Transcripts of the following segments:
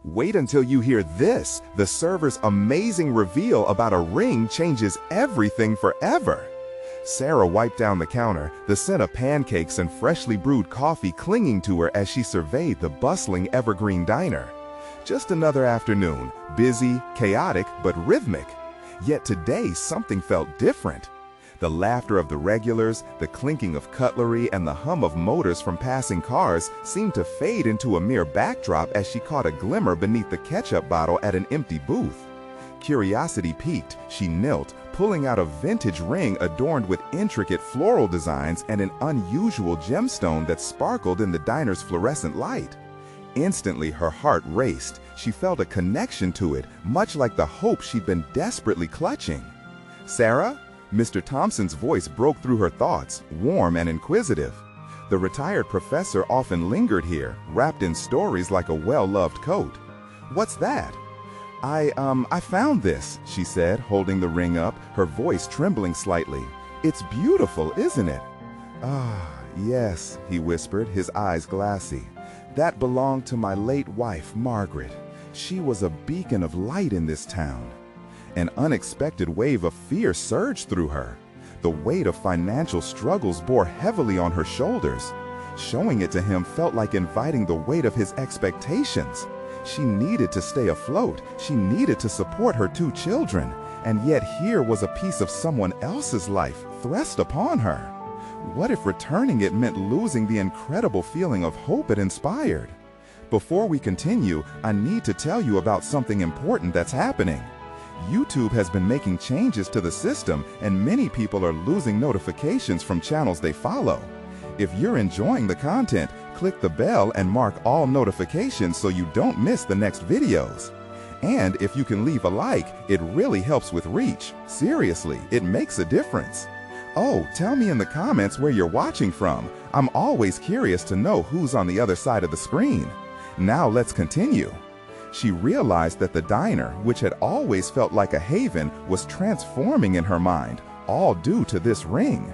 Wait until you hear this. The server's amazing reveal about a ring changes everything forever. Sarah wiped down the counter, the scent of pancakes and freshly brewed coffee clinging to her as she surveyed the bustling evergreen diner. Just another afternoon, busy, chaotic, but rhythmic. Yet today something felt different. The laughter of the regulars, the clinking of cutlery, and the hum of motors from passing cars seemed to fade into a mere backdrop as she caught a glimmer beneath the ketchup bottle at an empty booth. Curiosity piqued, she knelt, pulling out a vintage ring adorned with intricate floral designs and an unusual gemstone that sparkled in the diner's fluorescent light. Instantly, her heart raced. She felt a connection to it, much like the hope she'd been desperately clutching. "Sarah?" Mr. Thompson's voice broke through her thoughts, warm and inquisitive. The retired professor often lingered here, wrapped in stories like a well-loved coat. "What's that?" I found this," she said, holding the ring up, her voice trembling slightly. "It's beautiful, isn't it?" "Ah, yes," he whispered, his eyes glassy. "That belonged to my late wife, Margaret. She was a beacon of light in this town." An unexpected wave of fear surged through her. The weight of financial struggles bore heavily on her shoulders. Showing it to him felt like inviting the weight of his expectations. She needed to stay afloat. She needed to support her 2 children. And yet here was a piece of someone else's life thrust upon her. What if returning it meant losing the incredible feeling of hope it inspired? Before we continue, I need to tell you about something important that's happening. YouTube has been making changes to the system, and many people are losing notifications from channels they follow. If you're enjoying the content, click the bell and mark all notifications so you don't miss the next videos. And if you can leave a like, it really helps with reach. Seriously, it makes a difference. Oh, tell me in the comments where you're watching from. I'm always curious to know who's on the other side of the screen. Now let's continue. She realized that the diner, which had always felt like a haven, was transforming in her mind, all due to this ring.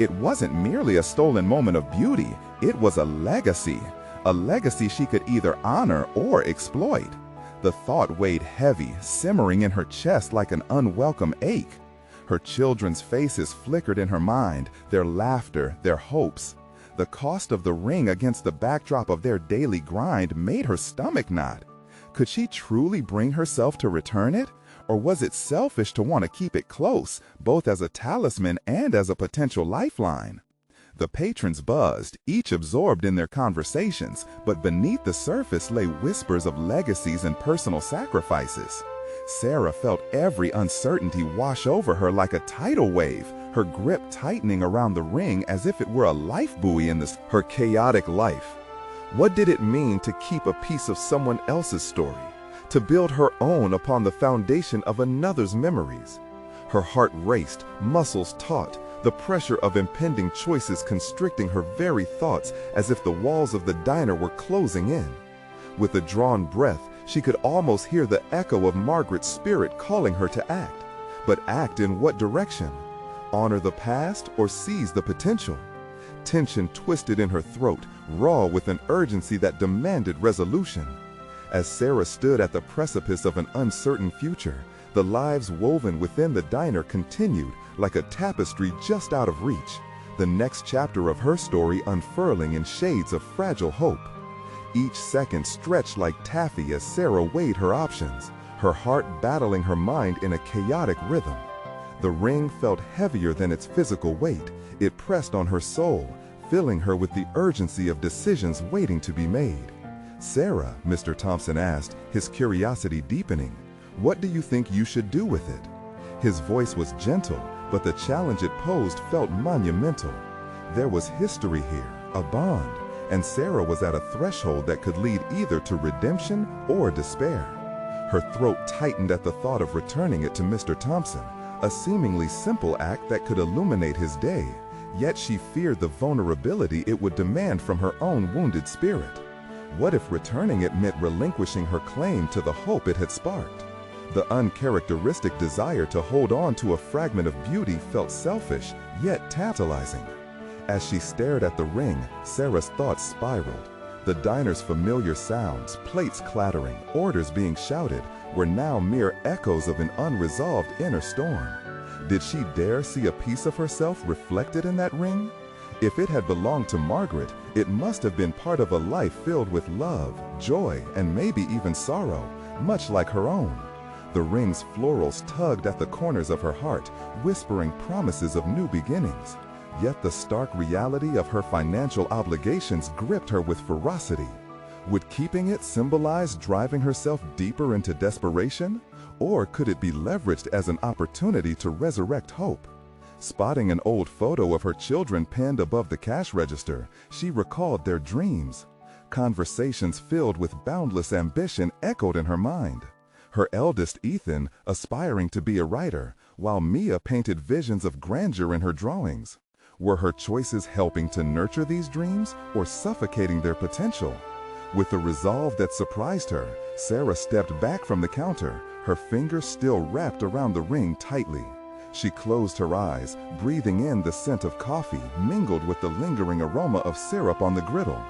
It wasn't merely a stolen moment of beauty, it was a legacy she could either honor or exploit. The thought weighed heavy, simmering in her chest like an unwelcome ache. Her children's faces flickered in her mind, their laughter, their hopes. The cost of the ring against the backdrop of their daily grind made her stomach knot. Could she truly bring herself to return it? Or was it selfish to want to keep it close, both as a talisman and as a potential lifeline? The patrons buzzed, each absorbed in their conversations, but beneath the surface lay whispers of legacies and personal sacrifices. Sarah felt every uncertainty wash over her like a tidal wave, her grip tightening around the ring as if it were a life buoy in her chaotic life. What did it mean to keep a piece of someone else's story, to build her own upon the foundation of another's memories? Her heart raced, muscles taut, the pressure of impending choices constricting her very thoughts as if the walls of the diner were closing in. With a drawn breath, she could almost hear the echo of Margaret's spirit calling her to act. But act in what direction? Honor the past or seize the potential? Tension twisted in her throat, raw with an urgency that demanded resolution. As Sarah stood at the precipice of an uncertain future, the lives woven within the diner continued like a tapestry just out of reach, the next chapter of her story unfurling in shades of fragile hope. Each second stretched like taffy as Sarah weighed her options, her heart battling her mind in a chaotic rhythm. The ring felt heavier than its physical weight. It pressed on her soul, filling her with the urgency of decisions waiting to be made. "Sarah," Mr. Thompson asked, his curiosity deepening, "what do you think you should do with it?" His voice was gentle, but the challenge it posed felt monumental. There was history here, a bond, and Sarah was at a threshold that could lead either to redemption or despair. Her throat tightened at the thought of returning it to Mr. Thompson, a seemingly simple act that could illuminate his day, yet she feared the vulnerability it would demand from her own wounded spirit. What if returning it meant relinquishing her claim to the hope it had sparked? The uncharacteristic desire to hold on to a fragment of beauty felt selfish, yet tantalizing. As she stared at the ring, Sarah's thoughts spiraled. The diner's familiar sounds, plates clattering, orders being shouted, were now mere echoes of an unresolved inner storm. Did she dare see a piece of herself reflected in that ring? If it had belonged to Margaret, it must have been part of a life filled with love, joy, and maybe even sorrow, much like her own. The ring's florals tugged at the corners of her heart, whispering promises of new beginnings. Yet the stark reality of her financial obligations gripped her with ferocity. Would keeping it symbolize driving herself deeper into desperation? Or could it be leveraged as an opportunity to resurrect hope? Spotting an old photo of her children pinned above the cash register, she recalled their dreams. Conversations filled with boundless ambition echoed in her mind. Her eldest, Ethan, aspiring to be a writer, while Mia painted visions of grandeur in her drawings. Were her choices helping to nurture these dreams or suffocating their potential? With a resolve that surprised her, Sarah stepped back from the counter, her fingers still wrapped around the ring tightly. She closed her eyes, breathing in the scent of coffee mingled with the lingering aroma of syrup on the griddle.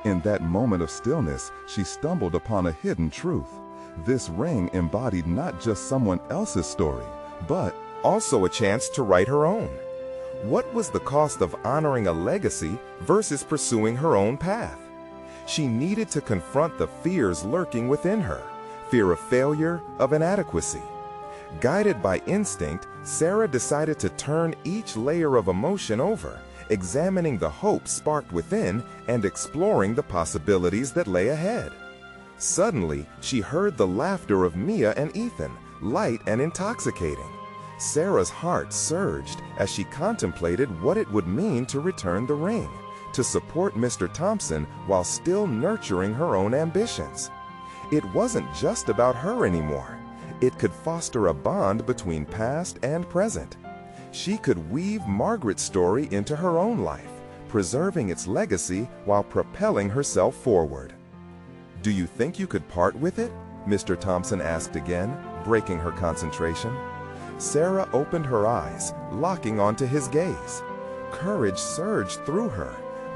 In that moment of stillness, she stumbled upon a hidden truth. This ring embodied not just someone else's story, but also a chance to write her own. What was the cost of honoring a legacy versus pursuing her own path? She needed to confront the fears lurking within her, fear of failure, of inadequacy. Guided by instinct, Sarah decided to turn each layer of emotion over, examining the hope sparked within and exploring the possibilities that lay ahead. Suddenly, she heard the laughter of Mia and Ethan, light and intoxicating. Sarah's heart surged as she contemplated what it would mean to return the ring, to support Mr. Thompson while still nurturing her own ambitions. It wasn't just about her anymore. It could foster a bond between past and present. She could weave Margaret's story into her own life, preserving its legacy while propelling herself forward. "Do you think you could part with it?" Mr. Thompson asked again, breaking her concentration. Sarah opened her eyes, locking onto his gaze. Courage surged through her.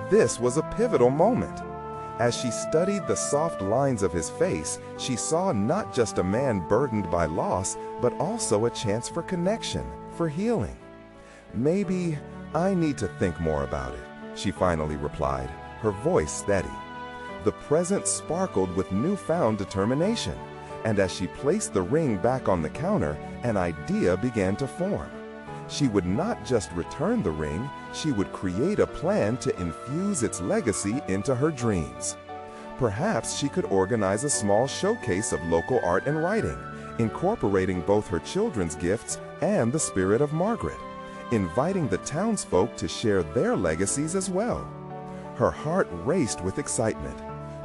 This was a pivotal moment. As she studied the soft lines of his face, she saw not just a man burdened by loss, but also a chance for connection, for healing. "Maybe I need to think more about it," she finally replied, her voice steady. The present sparkled with newfound determination, and as she placed the ring back on the counter, an idea began to form. She would not just return the ring, she would create a plan to infuse its legacy into her dreams. Perhaps she could organize a small showcase of local art and writing, incorporating both her children's gifts and the spirit of Margaret, inviting the townsfolk to share their legacies as well. Her heart raced with excitement.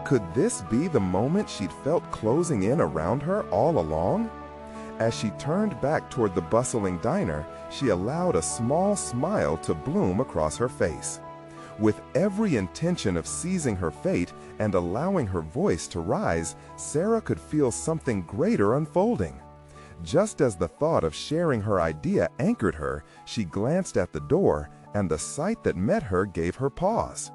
Could this be the moment she'd felt closing in around her all along? As she turned back toward the bustling diner, she allowed a small smile to bloom across her face. With every intention of seizing her fate and allowing her voice to rise, Sarah could feel something greater unfolding. Just as the thought of sharing her idea anchored her, she glanced at the door, and the sight that met her gave her pause.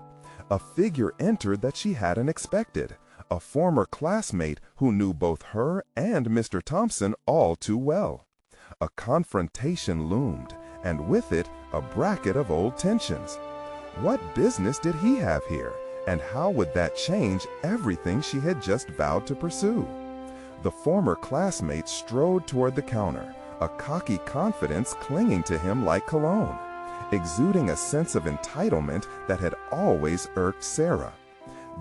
A figure entered that she hadn't expected. A former classmate who knew both her and Mr. Thompson all too well. A confrontation loomed, and with it, a bracket of old tensions. What business did he have here, and how would that change everything she had just vowed to pursue? The former classmate strode toward the counter, a cocky confidence clinging to him like cologne, exuding a sense of entitlement that had always irked Sarah.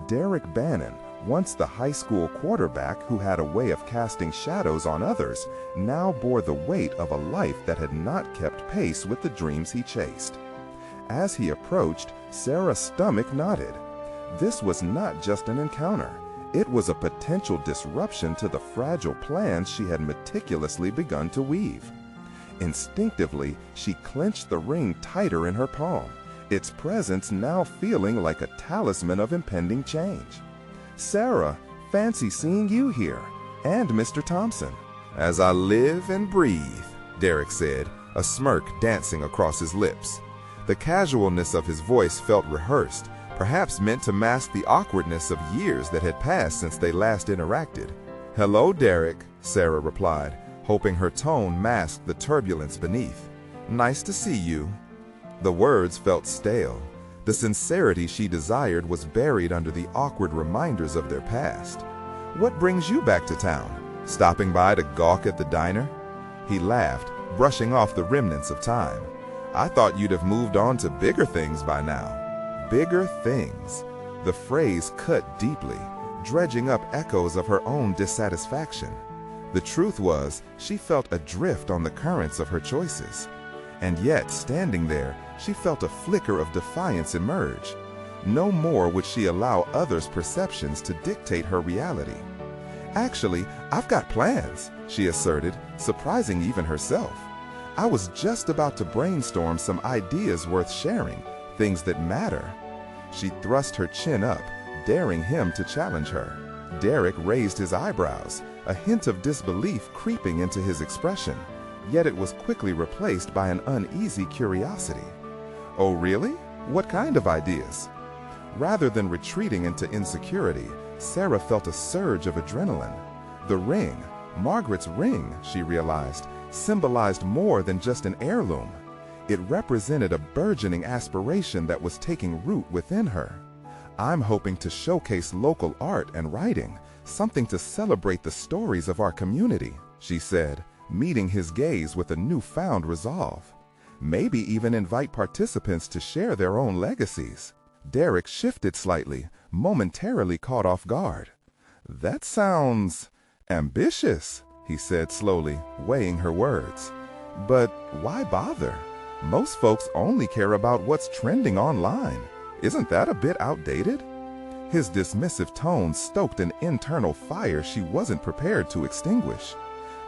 Derek Bannon, once the high school quarterback who had a way of casting shadows on others, now bore the weight of a life that had not kept pace with the dreams he chased. As he approached, Sarah's stomach knotted. This was not just an encounter. It was a potential disruption to the fragile plans she had meticulously begun to weave. Instinctively, she clenched the ring tighter in her palm, its presence now feeling like a talisman of impending change. "Sarah, fancy seeing you here, and Mr. Thompson." "As I live and breathe," Derek said, a smirk dancing across his lips. The casualness of his voice felt rehearsed, perhaps meant to mask the awkwardness of years that had passed since they last interacted. "Hello, Derek," Sarah replied, hoping her tone masked the turbulence beneath. "Nice to see you." The words felt stale. The sincerity she desired was buried under the awkward reminders of their past. "What brings you back to town? Stopping by to gawk at the diner?" He laughed, brushing off the remnants of time. "I thought you'd have moved on to bigger things by now." Bigger things. The phrase cut deeply, dredging up echoes of her own dissatisfaction. The truth was, she felt adrift on the currents of her choices. And yet, standing there, she felt a flicker of defiance emerge. No more would she allow others' perceptions to dictate her reality. "Actually, I've got plans," she asserted, surprising even herself. "I was just about to brainstorm some ideas worth sharing, things that matter." She thrust her chin up, daring him to challenge her. Derek raised his eyebrows, a hint of disbelief creeping into his expression, yet it was quickly replaced by an uneasy curiosity. "Oh, really? What kind of ideas?" Rather than retreating into insecurity, Sarah felt a surge of adrenaline. The ring, Margaret's ring, she realized, symbolized more than just an heirloom. It represented a burgeoning aspiration that was taking root within her. "I'm hoping to showcase local art and writing, something to celebrate the stories of our community," she said, meeting his gaze with a newfound resolve. "Maybe even invite participants to share their own legacies." Derek shifted slightly, momentarily caught off guard. "That sounds ambitious," he said slowly, weighing her words. "But why bother? Most folks only care about what's trending online. Isn't that a bit outdated?" His dismissive tone stoked an internal fire she wasn't prepared to extinguish.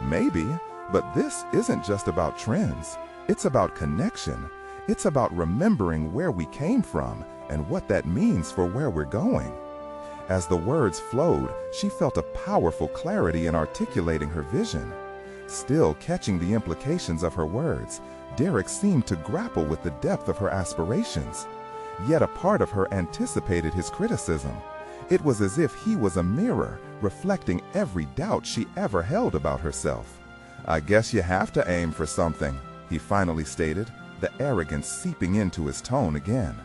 "Maybe, but this isn't just about trends. It's about connection. It's about remembering where we came from and what that means for where we're going." As the words flowed, she felt a powerful clarity in articulating her vision. Still catching the implications of her words, Derek seemed to grapple with the depth of her aspirations. Yet a part of her anticipated his criticism. It was as if he was a mirror, reflecting every doubt she ever held about herself. "I guess you have to aim for something," he finally stated, the arrogance seeping into his tone again.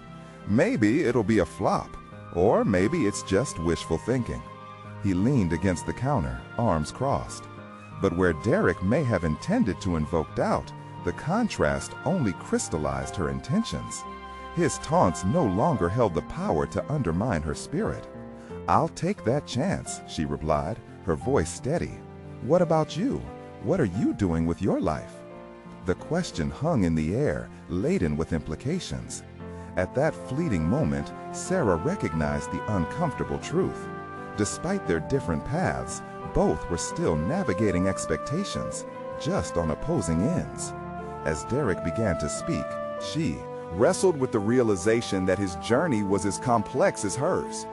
"Maybe it'll be a flop, or maybe it's just wishful thinking." He leaned against the counter, arms crossed. But where Derek may have intended to invoke doubt, the contrast only crystallized her intentions. His taunts no longer held the power to undermine her spirit. "I'll take that chance," she replied, her voice steady. "What about you? What are you doing with your life?" The question hung in the air, laden with implications. At that fleeting moment, Sarah recognized the uncomfortable truth. Despite their different paths, both were still navigating expectations, just on opposing ends. As Derek began to speak, she wrestled with the realization that his journey was as complex as hers.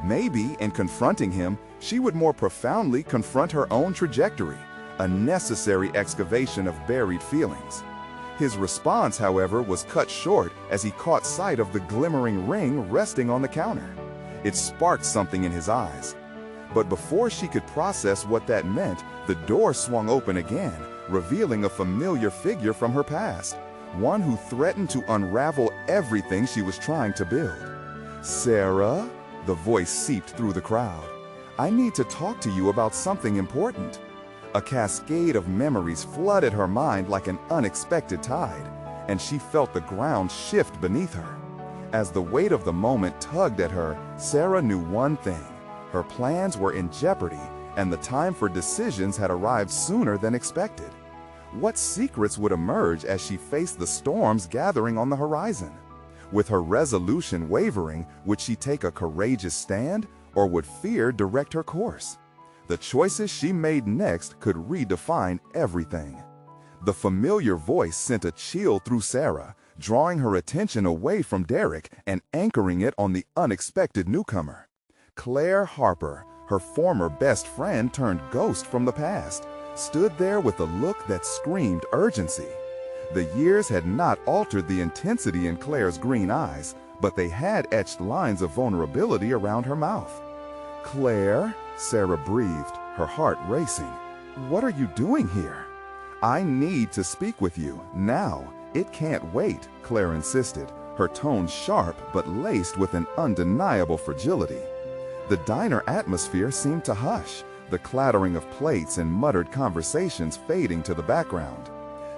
Maybe, in confronting him, she would more profoundly confront her own trajectory, a necessary excavation of buried feelings. His response, however, was cut short as he caught sight of the glimmering ring resting on the counter. It sparked something in his eyes. But before she could process what that meant, the door swung open again, revealing a familiar figure from her past, one who threatened to unravel everything she was trying to build. "Sarah?" The voice seeped through the crowd. "I need to talk to you about something important." A cascade of memories flooded her mind like an unexpected tide, and she felt the ground shift beneath her. As the weight of the moment tugged at her, Sarah knew one thing. Her plans were in jeopardy, and the time for decisions had arrived sooner than expected. What secrets would emerge as she faced the storms gathering on the horizon? With her resolution wavering, would she take a courageous stand, or would fear direct her course? The choices she made next could redefine everything. The familiar voice sent a chill through Sarah, drawing her attention away from Derek and anchoring it on the unexpected newcomer. Claire Harper, her former best friend turned ghost from the past, stood there with a look that screamed urgency. The years had not altered the intensity in Claire's green eyes, but they had etched lines of vulnerability around her mouth. "Claire," Sarah breathed, her heart racing. "What are you doing here?" "I need to speak with you, now. It can't wait," Claire insisted, her tone sharp but laced with an undeniable fragility. The diner atmosphere seemed to hush, the clattering of plates and muttered conversations fading to the background.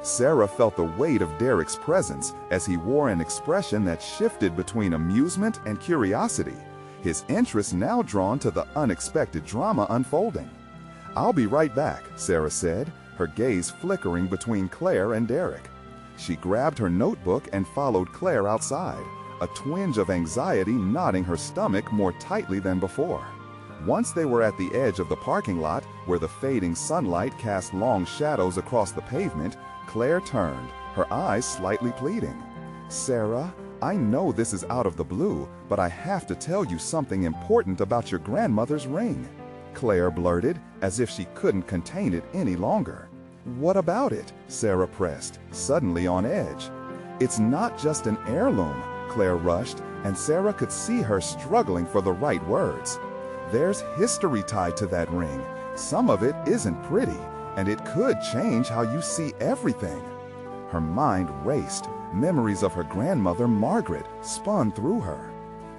Sarah felt the weight of Derek's presence as he wore an expression that shifted between amusement and curiosity, his interest now drawn to the unexpected drama unfolding. "I'll be right back," Sarah said, her gaze flickering between Claire and Derek. She grabbed her notebook and followed Claire outside, a twinge of anxiety knotting her stomach more tightly than before. Once they were at the edge of the parking lot, where the fading sunlight cast long shadows across the pavement, Claire turned, her eyes slightly pleading. "Sarah, I know this is out of the blue, but I have to tell you something important about your grandmother's ring," Claire blurted, as if she couldn't contain it any longer. "What about it?" Sarah pressed, suddenly on edge. "It's not just an heirloom," Claire rushed, and Sarah could see her struggling for the right words. "There's history tied to that ring. Some of it isn't pretty, and it could change how you see everything." Her mind raced. Memories of her grandmother, Margaret, spun through her.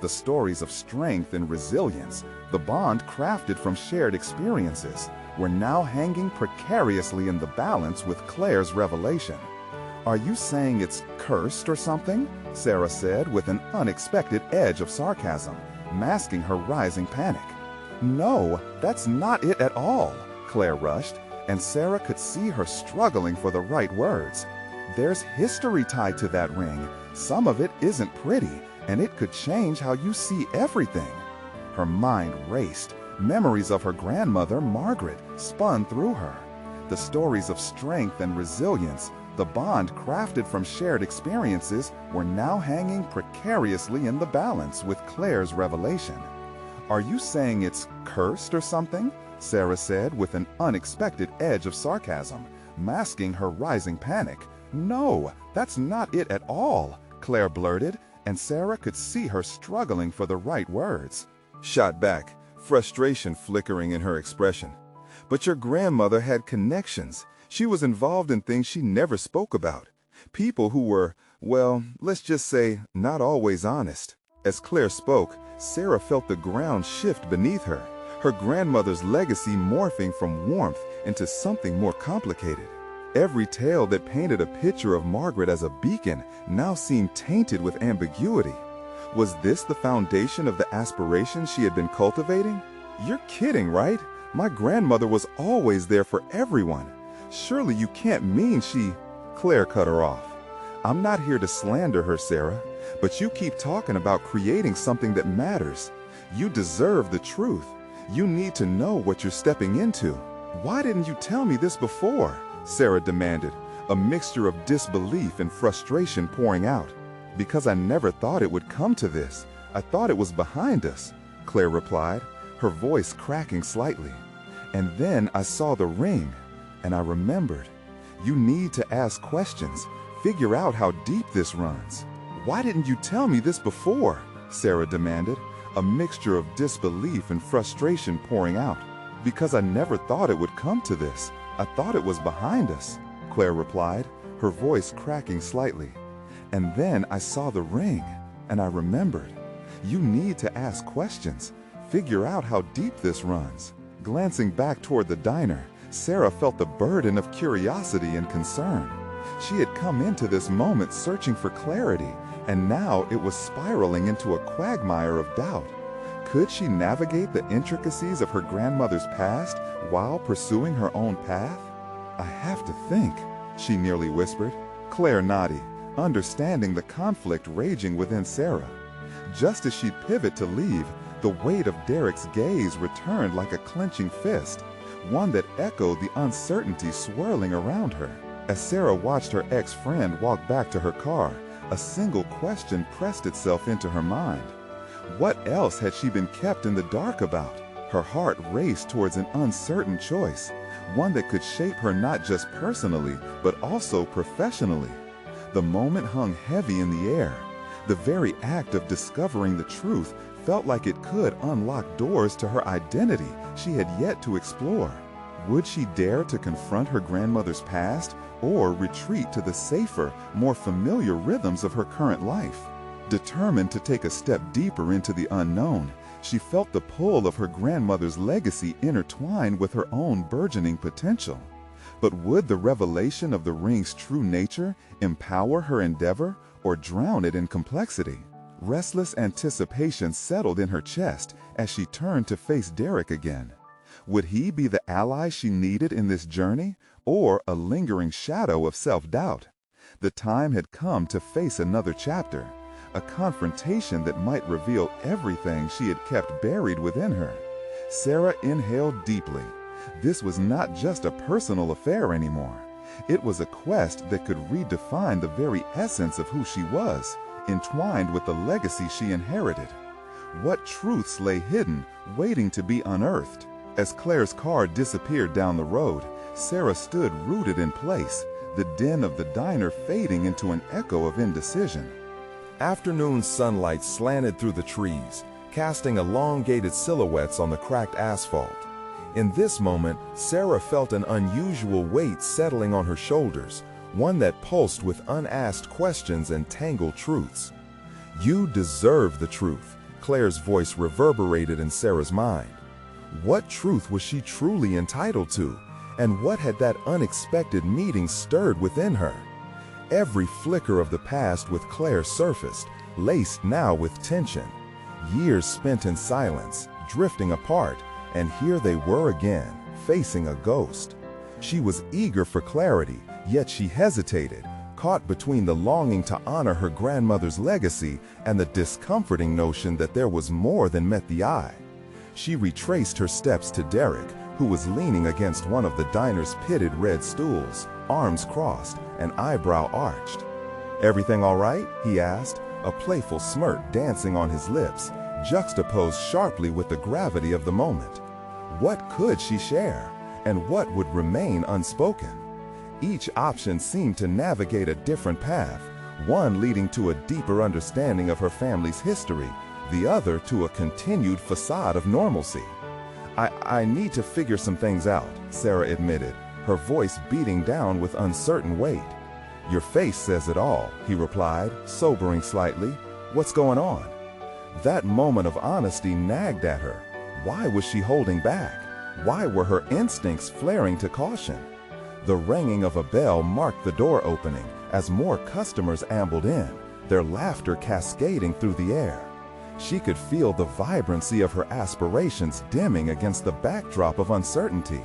The stories of strength and resilience, the bond crafted from shared experiences, were now hanging precariously in the balance with Claire's revelation. "Are you saying it's cursed or something?" Sarah said with an unexpected edge of sarcasm, masking her rising panic. "No, that's not it at all," Claire rushed, and Sarah could see her struggling for the right words. "There's history tied to that ring. Some of it isn't pretty, and it could change how you see everything." Her mind raced. Memories of her grandmother, Margaret, spun through her. The stories of strength and resilience, the bond crafted from shared experiences, were now hanging precariously in the balance with Claire's revelation. "Are you saying it's cursed or something?" Sarah said with an unexpected edge of sarcasm, masking her rising panic. "No, that's not it at all," Claire blurted, and Sarah could see her struggling for the right words. Shot back, frustration flickering in her expression. "But your grandmother had connections. She was involved in things she never spoke about. People who were, well, let's just say, not always honest." As Claire spoke, Sarah felt the ground shift beneath her, her grandmother's legacy morphing from warmth into something more complicated. Every tale that painted a picture of Margaret as a beacon now seemed tainted with ambiguity. Was this the foundation of the aspirations she had been cultivating? "You're kidding, right? My grandmother was always there for everyone. Surely you can't mean she—" Claire cut her off. "I'm not here to slander her, Sarah, but you keep talking about creating something that matters. You deserve the truth. You need to know what you're stepping into. Why didn't you tell me this before?" Sarah demanded, a mixture of disbelief and frustration pouring out. "Because I never thought it would come to this. I thought it was behind us," Claire replied, her voice cracking slightly. "And then I saw the ring, and I remembered. You need to ask questions, figure out how deep this runs." "Why didn't you tell me this before?" Sarah demanded, a mixture of disbelief and frustration pouring out. "Because I never thought it would come to this. I thought it was behind us," Claire replied, her voice cracking slightly. "And then I saw the ring, and I remembered. You need to ask questions, figure out how deep this runs." Glancing back toward the diner, Sarah felt the burden of curiosity and concern. She had come into this moment searching for clarity, and now it was spiraling into a quagmire of doubt. Could she navigate the intricacies of her grandmother's past while pursuing her own path? "I have to think," she nearly whispered. Claire nodded, understanding the conflict raging within Sarah. Just as she'd pivot to leave, the weight of Derek's gaze returned like a clenching fist, one that echoed the uncertainty swirling around her. As Sarah watched her ex-friend walk back to her car, a single question pressed itself into her mind. What else had she been kept in the dark about? Her heart raced towards an uncertain choice, one that could shape her not just personally, but also professionally. The moment hung heavy in the air. The very act of discovering the truth felt like it could unlock doors to her identity she had yet to explore. Would she dare to confront her grandmother's past, or retreat to the safer, more familiar rhythms of her current life? Determined to take a step deeper into the unknown, she felt the pull of her grandmother's legacy intertwined with her own burgeoning potential. But would the revelation of the ring's true nature empower her endeavor or drown it in complexity? Restless anticipation settled in her chest as she turned to face Derek again. Would he be the ally she needed in this journey, or a lingering shadow of self-doubt? The time had come to face another chapter, a confrontation that might reveal everything she had kept buried within her. Sarah inhaled deeply. This was not just a personal affair anymore. It was a quest that could redefine the very essence of who she was, entwined with the legacy she inherited. What truths lay hidden, waiting to be unearthed? As Claire's car disappeared down the road, Sarah stood rooted in place, the din of the diner fading into an echo of indecision. Afternoon sunlight slanted through the trees, casting elongated silhouettes on the cracked asphalt. In this moment, Sarah felt an unusual weight settling on her shoulders, one that pulsed with unasked questions and tangled truths. "You deserve the truth," Claire's voice reverberated in Sarah's mind. What truth was she truly entitled to, and what had that unexpected meeting stirred within her? Every flicker of the past with Claire surfaced, laced now with tension. Years spent in silence, drifting apart, and here they were again, facing a ghost. She was eager for clarity, yet she hesitated, caught between the longing to honor her grandmother's legacy and the discomforting notion that there was more than met the eye. She retraced her steps to Derek, who was leaning against one of the diner's pitted red stools, arms crossed and eyebrow arched. "Everything all right?" he asked, a playful smirk dancing on his lips, juxtaposed sharply with the gravity of the moment. What could she share, and what would remain unspoken? Each option seemed to navigate a different path, one leading to a deeper understanding of her family's history, the other to a continued facade of normalcy. I need to figure some things out," Sarah admitted, her voice beating down with uncertain weight. "Your face says it all," he replied, sobering slightly. "What's going on?" That moment of honesty nagged at her. Why was she holding back? Why were her instincts flaring to caution? The ringing of a bell marked the door opening as more customers ambled in, their laughter cascading through the air. She could feel the vibrancy of her aspirations dimming against the backdrop of uncertainty.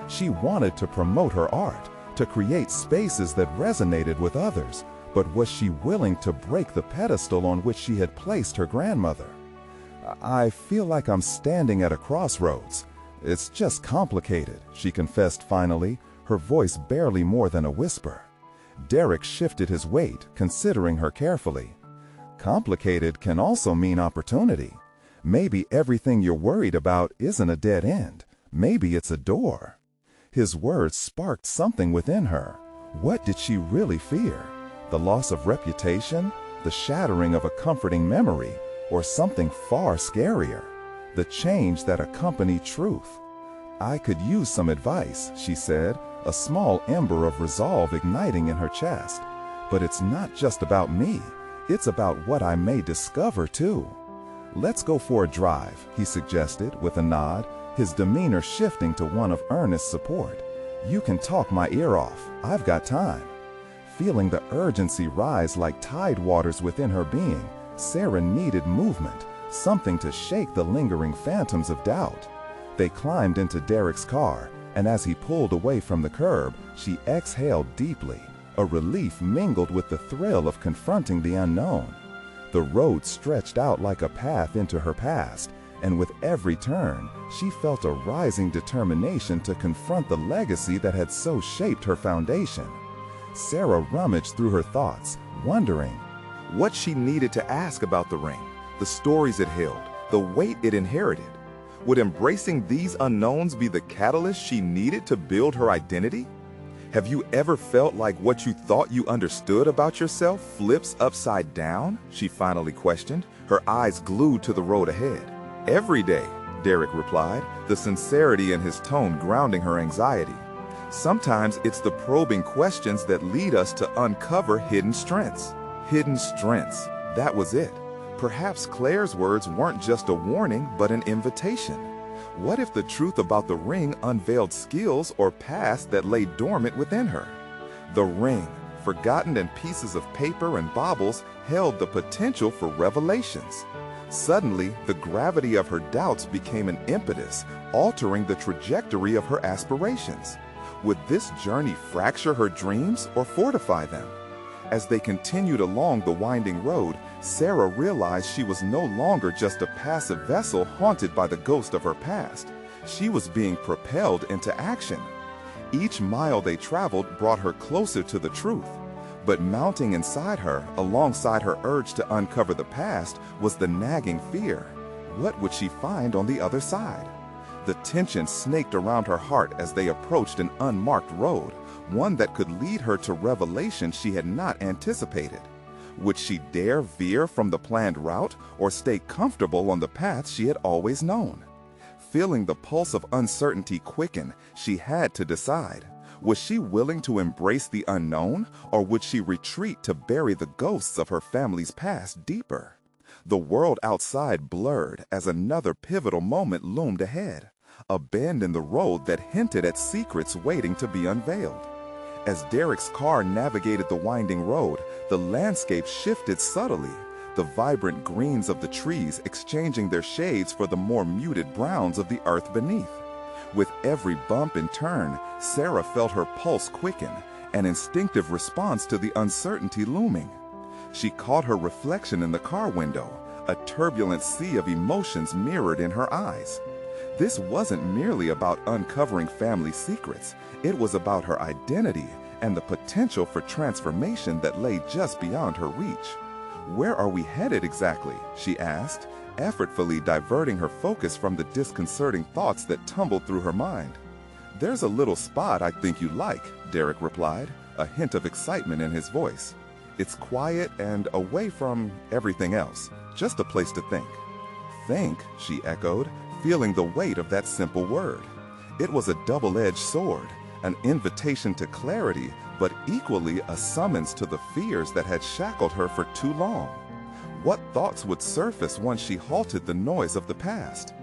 She wanted to promote her art, to create spaces that resonated with others, but was she willing to break the pedestal on which she had placed her grandmother? "I feel like I'm standing at a crossroads. It's just complicated," she confessed finally, her voice barely more than a whisper. Derek shifted his weight, considering her carefully. "Complicated can also mean opportunity. Maybe everything you're worried about isn't a dead end. Maybe it's a door." His words sparked something within her. What did she really fear? The loss of reputation? The shattering of a comforting memory? Or something far scarier? The change that accompanied truth? "I could use some advice," she said, a small ember of resolve igniting in her chest. "But it's not just about me. It's about what I may discover, too." "Let's go for a drive," he suggested with a nod, his demeanor shifting to one of earnest support. "You can talk my ear off. I've got time." Feeling the urgency rise like tide waters within her being, Sarah needed movement, something to shake the lingering phantoms of doubt. They climbed into Derek's car, and as he pulled away from the curb, she exhaled deeply, a relief mingled with the thrill of confronting the unknown. The road stretched out like a path into her past, and with every turn, she felt a rising determination to confront the legacy that had so shaped her foundation. Sarah rummaged through her thoughts, wondering what she needed to ask about the ring, the stories it held, the weight it inherited. Would embracing these unknowns be the catalyst she needed to build her identity? Have you ever felt like what you thought you understood about yourself flips upside down? She finally questioned, her eyes glued to the road ahead. Every day, Derek replied, the sincerity in his tone grounding her anxiety. Sometimes it's the probing questions that lead us to uncover hidden strengths. Hidden strengths, that was it. Perhaps Claire's words weren't just a warning, but an invitation. What if the truth about the ring unveiled skills or past that lay dormant within her? The ring, forgotten in pieces of paper and baubles, held the potential for revelations. Suddenly, the gravity of her doubts became an impetus, altering the trajectory of her aspirations. Would this journey fracture her dreams or fortify them? As they continued along the winding road, Sarah realized she was no longer just a passive vessel haunted by the ghost of her past. She was being propelled into action. Each mile they traveled brought her closer to the truth. But mounting inside her, alongside her urge to uncover the past, was the nagging fear. What would she find on the other side? The tension snaked around her heart as they approached an unmarked road, one that could lead her to revelations she had not anticipated. Would she dare veer from the planned route or stay comfortable on the path she had always known? Feeling the pulse of uncertainty quicken, she had to decide. Was she willing to embrace the unknown, or would she retreat to bury the ghosts of her family's past deeper? The world outside blurred as another pivotal moment loomed ahead, a bend in the road that hinted at secrets waiting to be unveiled. As Derek's car navigated the winding road, the landscape shifted subtly, the vibrant greens of the trees exchanging their shades for the more muted browns of the earth beneath. With every bump and turn, Sarah felt her pulse quicken, an instinctive response to the uncertainty looming. She caught her reflection in the car window, a turbulent sea of emotions mirrored in her eyes. This wasn't merely about uncovering family secrets, it was about her identity and the potential for transformation that lay just beyond her reach. "Where are we headed exactly?" she asked, effortfully diverting her focus from the disconcerting thoughts that tumbled through her mind. "There's a little spot I think you like," Derek replied, a hint of excitement in his voice. "It's quiet and away from everything else, just a place to think." "Think," she echoed, feeling the weight of that simple word. It was a double-edged sword, an invitation to clarity, but equally a summons to the fears that had shackled her for too long. What thoughts would surface once she halted the noise of the past?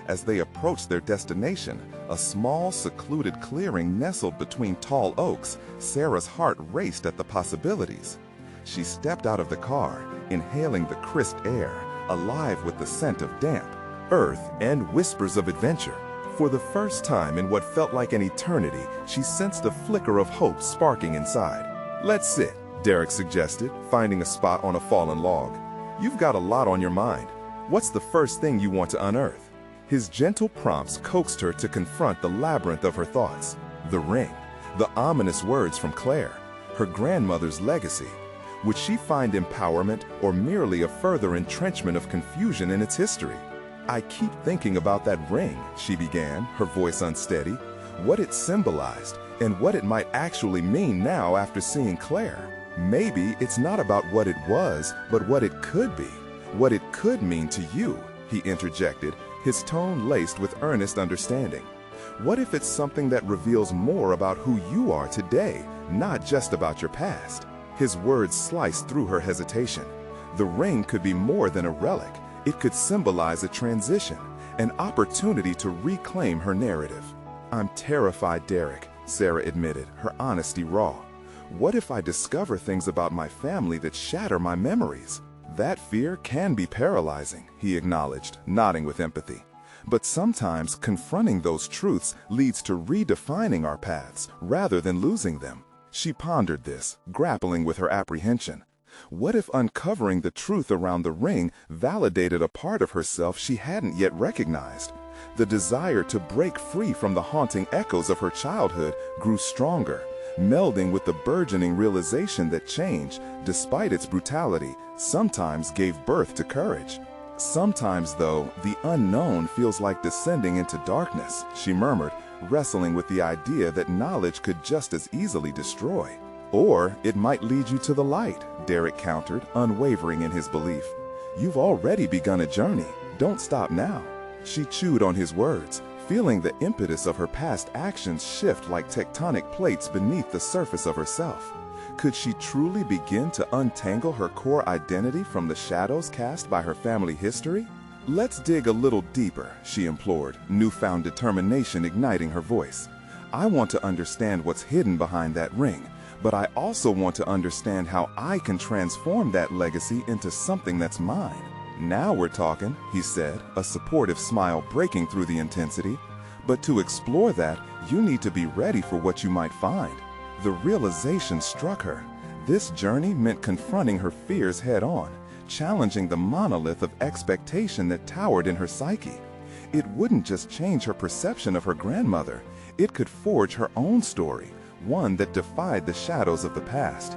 As they approached their destination, a small, secluded clearing nestled between tall oaks, Sarah's heart raced at the possibilities. She stepped out of the car, inhaling the crisp air, alive with the scent of damp, earth, and whispers of adventure. For the first time in what felt like an eternity, she sensed a flicker of hope sparking inside. "Let's sit," Derek suggested, finding a spot on a fallen log. "You've got a lot on your mind. What's the first thing you want to unearth?" His gentle prompts coaxed her to confront the labyrinth of her thoughts. The ring, the ominous words from Claire, her grandmother's legacy. Would she find empowerment or merely a further entrenchment of confusion in its history? "I keep thinking about that ring," she began, her voice unsteady. What it symbolized, and what it might actually mean now after seeing Claire. "Maybe it's not about what it was, but what it could be. What it could mean to you," he interjected, his tone laced with earnest understanding. "What if it's something that reveals more about who you are today, not just about your past?" His words sliced through her hesitation. The ring could be more than a relic. It could symbolize a transition, an opportunity to reclaim her narrative. "I'm terrified, Derek," Sarah admitted, her honesty raw. "What if I discover things about my family that shatter my memories?" "That fear can be paralyzing," he acknowledged, nodding with empathy. "But sometimes confronting those truths leads to redefining our paths rather than losing them." She pondered this, grappling with her apprehension. What if uncovering the truth around the ring validated a part of herself she hadn't yet recognized? The desire to break free from the haunting echoes of her childhood grew stronger, melding with the burgeoning realization that change, despite its brutality, sometimes gave birth to courage. "Sometimes, though, the unknown feels like descending into darkness," she murmured, wrestling with the idea that knowledge could just as easily destroy. Or it might lead you to the light, Derek countered, unwavering in his belief. You've already begun a journey. Don't stop now. She chewed on his words, feeling the impetus of her past actions shift like tectonic plates beneath the surface of herself. Could she truly begin to untangle her core identity from the shadows cast by her family history? Let's dig a little deeper, she implored, newfound determination igniting her voice. I want to understand what's hidden behind that ring, but I also want to understand how I can transform that legacy into something that's mine. Now we're talking, he said, a supportive smile breaking through the intensity. But to explore that, you need to be ready for what you might find. The realization struck her. This journey meant confronting her fears head-on, challenging the monolith of expectation that towered in her psyche. It wouldn't just change her perception of her grandmother, it could forge her own story, one that defied the shadows of the past.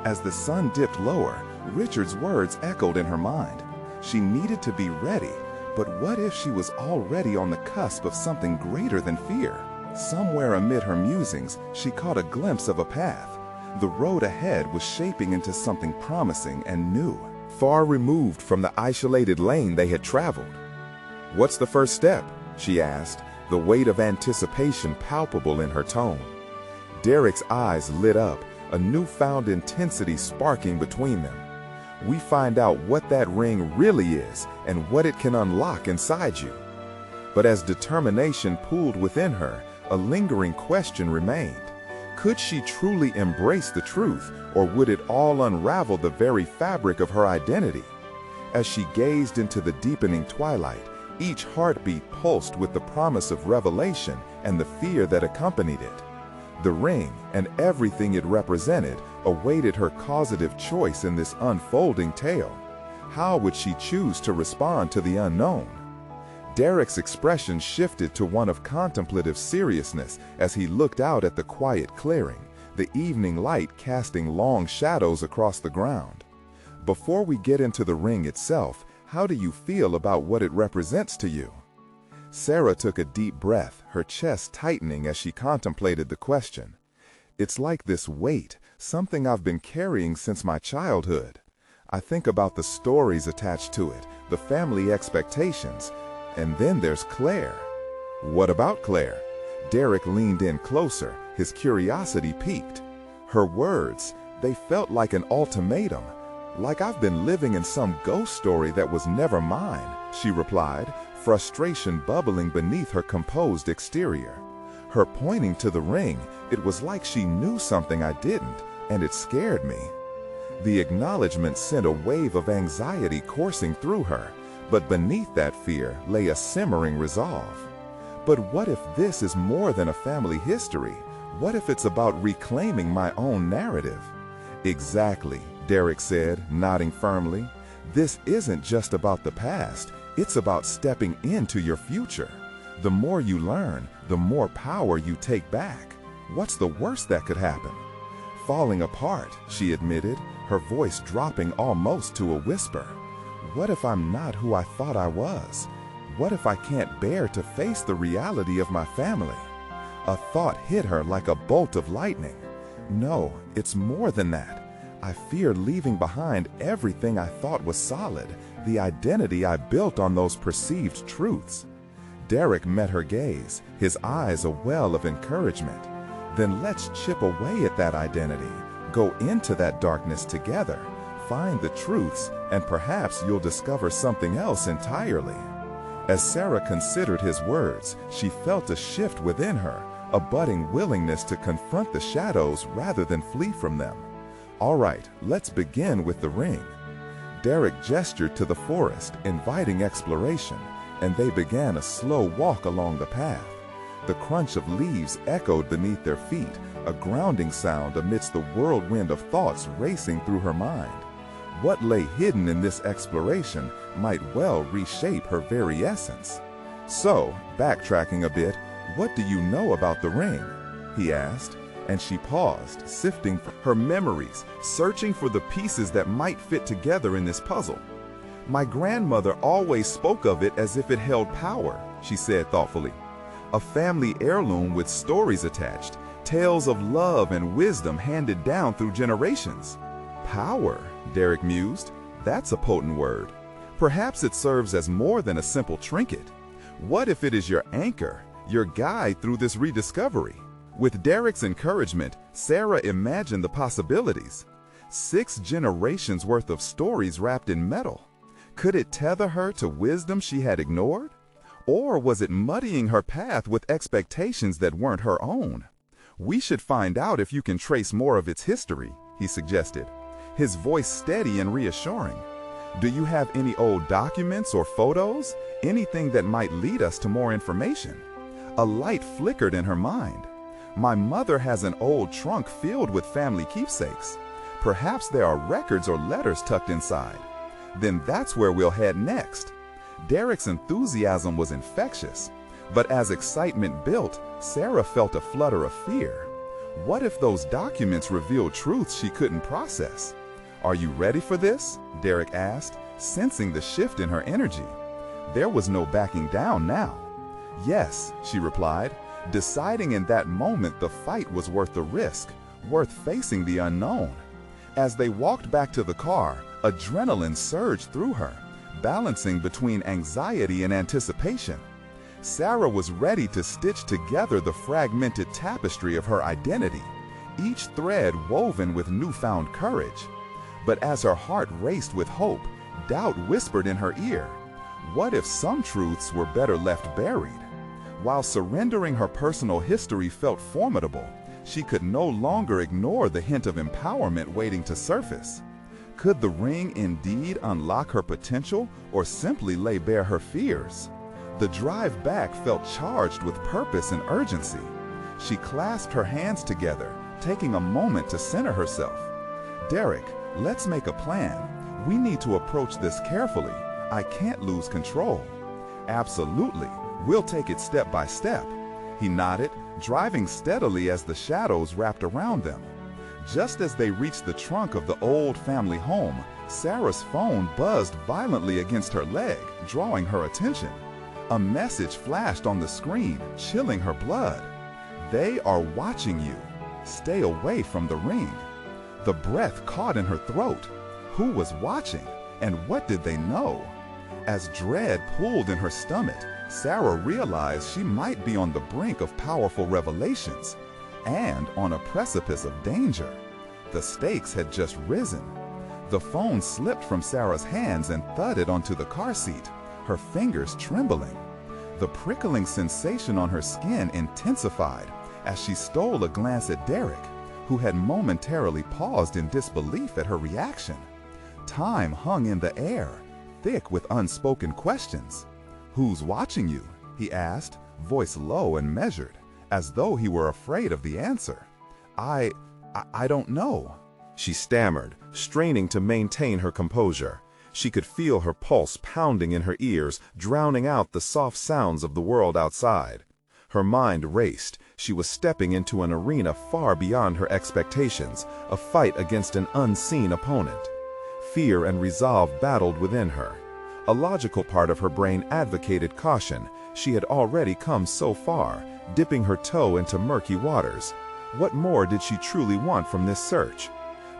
As the sun dipped lower, Richard's words echoed in her mind. She needed to be ready, but what if she was already on the cusp of something greater than fear? Somewhere amid her musings, she caught a glimpse of a path. The road ahead was shaping into something promising and new, far removed from the isolated lane they had traveled. "What's the first step?" she asked, the weight of anticipation palpable in her tone. Derek's eyes lit up, a newfound intensity sparking between them. "We find out what that ring really is and what it can unlock inside you." But as determination pooled within her, a lingering question remained. Could she truly embrace the truth, or would it all unravel the very fabric of her identity? As she gazed into the deepening twilight, each heartbeat pulsed with the promise of revelation and the fear that accompanied it. The ring, and everything it represented, awaited her causative choice in this unfolding tale. How would she choose to respond to the unknown? Derek's expression shifted to one of contemplative seriousness as he looked out at the quiet clearing, the evening light casting long shadows across the ground. "Before we get into the ring itself, how do you feel about what it represents to you?" Sarah took a deep breath, her chest tightening as she contemplated the question. "It's like this weight, something I've been carrying since my childhood. I think about the stories attached to it, the family expectations, and then there's Claire." "What about Claire?" Derek leaned in closer, his curiosity piqued. Her words, they felt like an ultimatum, like I've been living in some ghost story that was never mine, she replied, frustration bubbling beneath her composed exterior. Her pointing to the ring, it was like she knew something I didn't, and it scared me. The acknowledgement sent a wave of anxiety coursing through her, but beneath that fear lay a simmering resolve. But what if this is more than a family history? What if it's about reclaiming my own narrative? "Exactly," Derek said, nodding firmly. "This isn't just about the past, it's about stepping into your future. The more you learn, the more power you take back. What's the worst that could happen?" "Falling apart," she admitted, her voice dropping almost to a whisper. "What if I'm not who I thought I was? What if I can't bear to face the reality of my family?" A thought hit her like a bolt of lightning. "No, it's more than that. I fear leaving behind everything I thought was solid, the identity I built on those perceived truths." Derek met her gaze, his eyes a well of encouragement. "Then let's chip away at that identity, go into that darkness together, find the truths, and perhaps you'll discover something else entirely." As Sarah considered his words, she felt a shift within her, a budding willingness to confront the shadows rather than flee from them. "All right, let's begin with the ring." Derek gestured to the forest, inviting exploration, and they began a slow walk along the path. The crunch of leaves echoed beneath their feet, a grounding sound amidst the whirlwind of thoughts racing through her mind. What lay hidden in this exploration might well reshape her very essence. "So, backtracking a bit, what do you know about the ring?" he asked, and she paused, sifting her memories, searching for the pieces that might fit together in this puzzle. "My grandmother always spoke of it as if it held power," she said thoughtfully. a family heirloom with stories attached, tales of love and wisdom handed down through generations. Power, Derek mused. That's a potent word. Perhaps it serves as more than a simple trinket. What if it is your anchor, your guide through this rediscovery? With Derek's encouragement, Sarah imagined the possibilities. 6 generations worth of stories wrapped in metal. Could it tether her to wisdom she had ignored? Or was it muddying her path with expectations that weren't her own? We should find out if you can trace more of its history, he suggested, his voice steady and reassuring. Do you have any old documents or photos? Anything that might lead us to more information? A light flickered in her mind. My mother has an old trunk filled with family keepsakes. Perhaps there are records or letters tucked inside. Then that's where we'll head next. Derek's enthusiasm was infectious, but as excitement built, Sarah felt a flutter of fear. What if those documents revealed truths she couldn't process? Are you ready for this? Derek asked, sensing the shift in her energy. There was no backing down now. Yes, she replied, deciding in that moment the fight was worth the risk, worth facing the unknown. As they walked back to the car, adrenaline surged through her, balancing between anxiety and anticipation. Sarah was ready to stitch together the fragmented tapestry of her identity, each thread woven with newfound courage. But as her heart raced with hope, doubt whispered in her ear. What if some truths were better left buried? While surrendering her personal history felt formidable, she could no longer ignore the hint of empowerment waiting to surface. Could the ring indeed unlock her potential or simply lay bare her fears? The drive back felt charged with purpose and urgency. She clasped her hands together, taking a moment to center herself. Derek, let's make a plan. We need to approach this carefully. I can't lose control. Absolutely. We'll take it step by step. He nodded, driving steadily as the shadows wrapped around them. Just as they reached the trunk of the old family home, Sarah's phone buzzed violently against her leg, drawing her attention. A message flashed on the screen, chilling her blood. They are watching you. Stay away from the ring. The breath caught in her throat. Who was watching, and what did they know? As dread pulled in her stomach, Sarah realized she might be on the brink of powerful revelations and on a precipice of danger. The stakes had just risen. The phone slipped from Sarah's hands and thudded onto the car seat, her fingers trembling. The prickling sensation on her skin intensified as she stole a glance at Derek, who had momentarily paused in disbelief at her reaction. Time hung in the air, thick with unspoken questions. "Who's watching you?" he asked, voice low and measured, as though he were afraid of the answer. I don't know," she stammered, straining to maintain her composure. She could feel her pulse pounding in her ears, drowning out the soft sounds of the world outside. Her mind raced. She was stepping into an arena far beyond her expectations, a fight against an unseen opponent. Fear and resolve battled within her. A logical part of her brain advocated caution. She had already come so far, dipping her toe into murky waters. What more did she truly want from this search?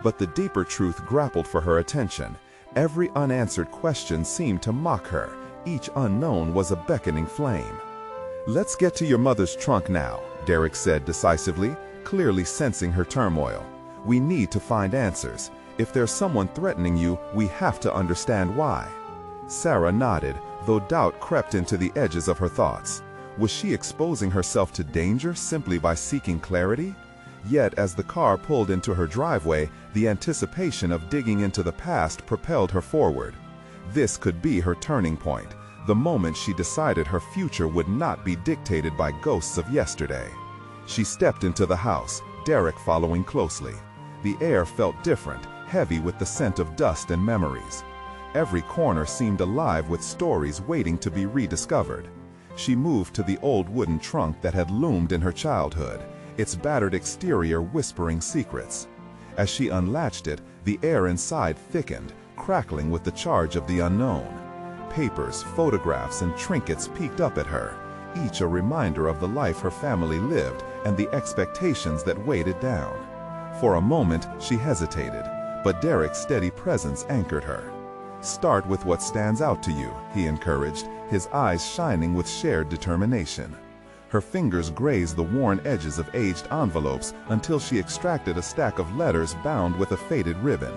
But the deeper truth grappled for her attention. Every unanswered question seemed to mock her. Each unknown was a beckoning flame. "Let's get to your mother's trunk now," Derek said decisively, clearly sensing her turmoil. "We need to find answers. If there's someone threatening you, we have to understand why." Sarah nodded, though doubt crept into the edges of her thoughts. Was she exposing herself to danger simply by seeking clarity? Yet as the car pulled into her driveway, the anticipation of digging into the past propelled her forward. This could be her turning point, the moment she decided her future would not be dictated by ghosts of yesterday. She stepped into the house, Derek following closely. The air felt different, heavy with the scent of dust and memories. Every corner seemed alive with stories waiting to be rediscovered. She moved to the old wooden trunk that had loomed in her childhood, its battered exterior whispering secrets. As she unlatched it, the air inside thickened, crackling with the charge of the unknown. Papers, photographs, and trinkets peeked up at her, each a reminder of the life her family lived and the expectations that weighed it down. For a moment, she hesitated, but Derek's steady presence anchored her. "Start with what stands out to you," he encouraged, his eyes shining with shared determination. Her fingers grazed the worn edges of aged envelopes until she extracted a stack of letters bound with a faded ribbon.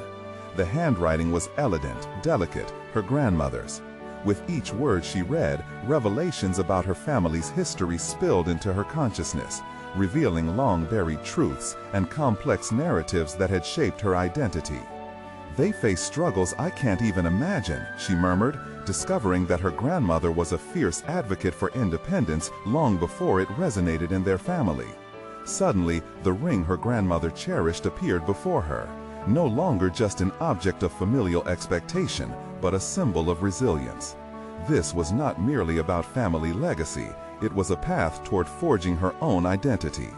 The handwriting was elegant, delicate, her grandmother's. With each word she read, revelations about her family's history spilled into her consciousness, revealing long-buried truths and complex narratives that had shaped her identity. "They face struggles I can't even imagine," she murmured, discovering that her grandmother was a fierce advocate for independence long before it resonated in their family. Suddenly, the ring her grandmother cherished appeared before her, no longer just an object of familial expectation, but a symbol of resilience. This was not merely about family legacy, it was a path toward forging her own identity.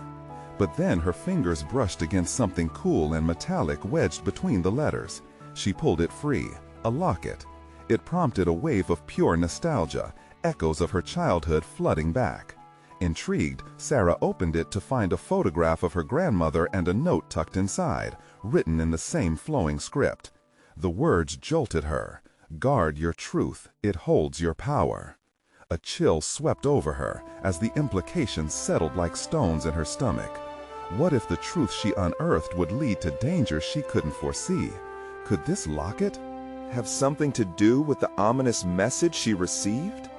But then her fingers brushed against something cool and metallic wedged between the letters. She pulled it free, a locket. It prompted a wave of pure nostalgia, echoes of her childhood flooding back. Intrigued, Sarah opened it to find a photograph of her grandmother and a note tucked inside, written in the same flowing script. The words jolted her. "Guard your truth, it holds your power." A chill swept over her as the implications settled like stones in her stomach. What if the truth she unearthed would lead to danger she couldn't foresee? Could this locket Have something to do with the ominous message she received?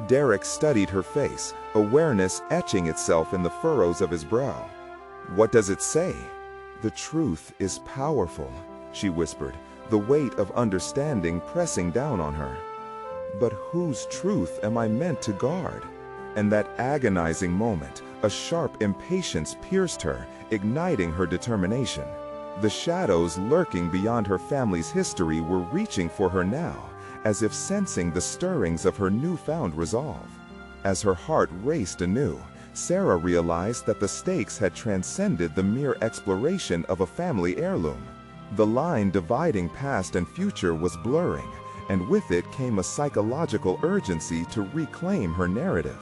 Derek studied her face, awareness etching itself in the furrows of his brow. "What does it say?" "The truth is powerful," she whispered, the weight of understanding pressing down on her. "But whose truth am I meant to guard?" And that agonizing moment, a sharp impatience pierced her, igniting her determination. The shadows lurking beyond her family's history were reaching for her now, as if sensing the stirrings of her newfound resolve. As her heart raced anew, Sarah realized that the stakes had transcended the mere exploration of a family heirloom. The line dividing past and future was blurring, and with it came a psychological urgency to reclaim her narrative.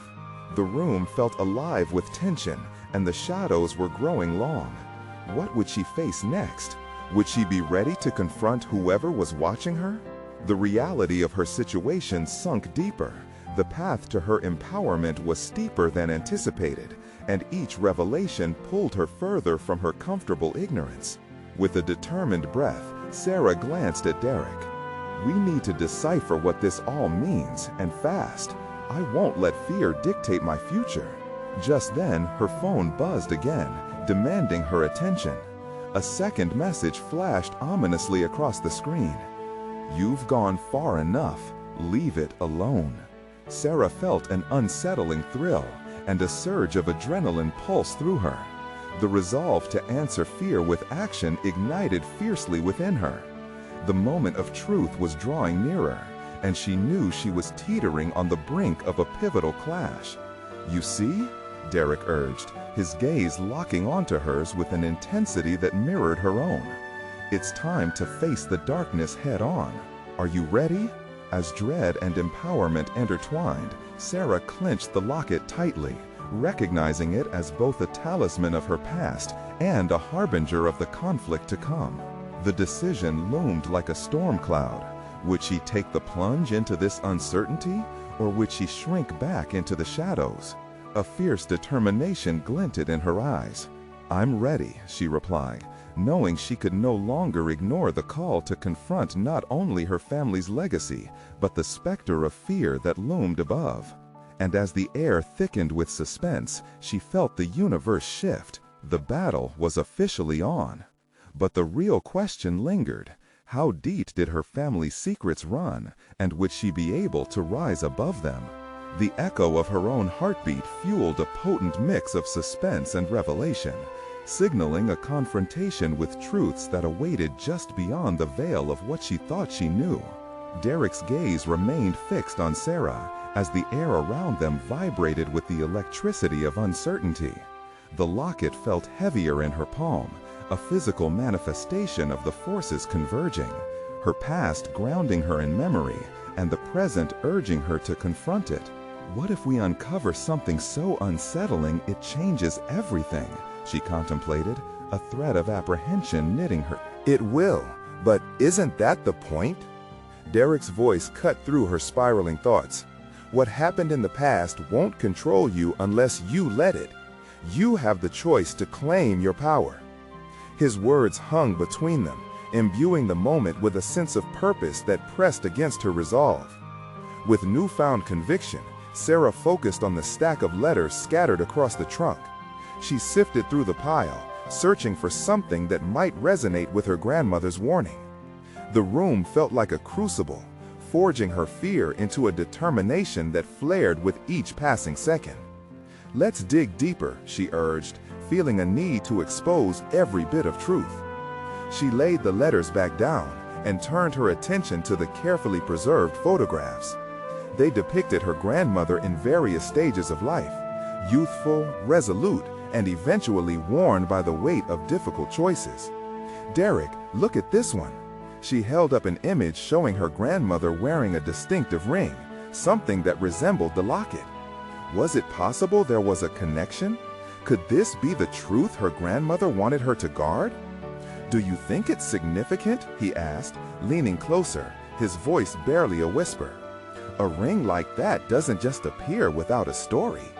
The room felt alive with tension, and the shadows were growing long. What would she face next? Would she be ready to confront whoever was watching her? The reality of her situation sunk deeper. The path to her empowerment was steeper than anticipated, and each revelation pulled her further from her comfortable ignorance. With a determined breath, Sarah glanced at Derek. "We need to decipher what this all means, and fast. I won't let fear dictate my future." Just then, her phone buzzed again, demanding her attention. A second message flashed ominously across the screen. "You've gone far enough. Leave it alone." Sarah felt an unsettling thrill, and a surge of adrenaline pulsed through her. The resolve to answer fear with action ignited fiercely within her. The moment of truth was drawing nearer, and she knew she was teetering on the brink of a pivotal clash. "You see?" Derek urged, his gaze locking onto hers with an intensity that mirrored her own. "It's time to face the darkness head-on. Are you ready?" As dread and empowerment intertwined, Sarah clenched the locket tightly, recognizing it as both a talisman of her past and a harbinger of the conflict to come. The decision loomed like a storm cloud. Would she take the plunge into this uncertainty, or would she shrink back into the shadows? A fierce determination glinted in her eyes. "I'm ready," she replied, knowing she could no longer ignore the call to confront not only her family's legacy, but the specter of fear that loomed above. And as the air thickened with suspense, she felt the universe shift. The battle was officially on. But the real question lingered. How deep did her family's secrets run, and would she be able to rise above them? The echo of her own heartbeat fueled a potent mix of suspense and revelation, signaling a confrontation with truths that awaited just beyond the veil of what she thought she knew. Derek's gaze remained fixed on Sarah, as the air around them vibrated with the electricity of uncertainty. The locket felt heavier in her palm, a physical manifestation of the forces converging, her past grounding her in memory, and the present urging her to confront it. What if we uncover something so unsettling it changes everything? She contemplated, a thread of apprehension knitting her. It will, but isn't that the point? Derek's voice cut through her spiraling thoughts. What happened in the past won't control you unless you let it. You have the choice to claim your power. His words hung between them, imbuing the moment with a sense of purpose that pressed against her resolve. With newfound conviction, Sarah focused on the stack of letters scattered across the trunk. She sifted through the pile, searching for something that might resonate with her grandmother's warning. The room felt like a crucible, forging her fear into a determination that flared with each passing second. "Let's dig deeper," she urged, feeling a need to expose every bit of truth. She laid the letters back down and turned her attention to the carefully preserved photographs. They depicted her grandmother in various stages of life, youthful, resolute, and eventually worn by the weight of difficult choices. "Derek, look at this one." She held up an image showing her grandmother wearing a distinctive ring, something that resembled the locket. Was it possible there was a connection? Could this be the truth her grandmother wanted her to guard? "Do you think it's significant?" he asked, leaning closer, his voice barely a whisper. "A ring like that doesn't just appear without a story."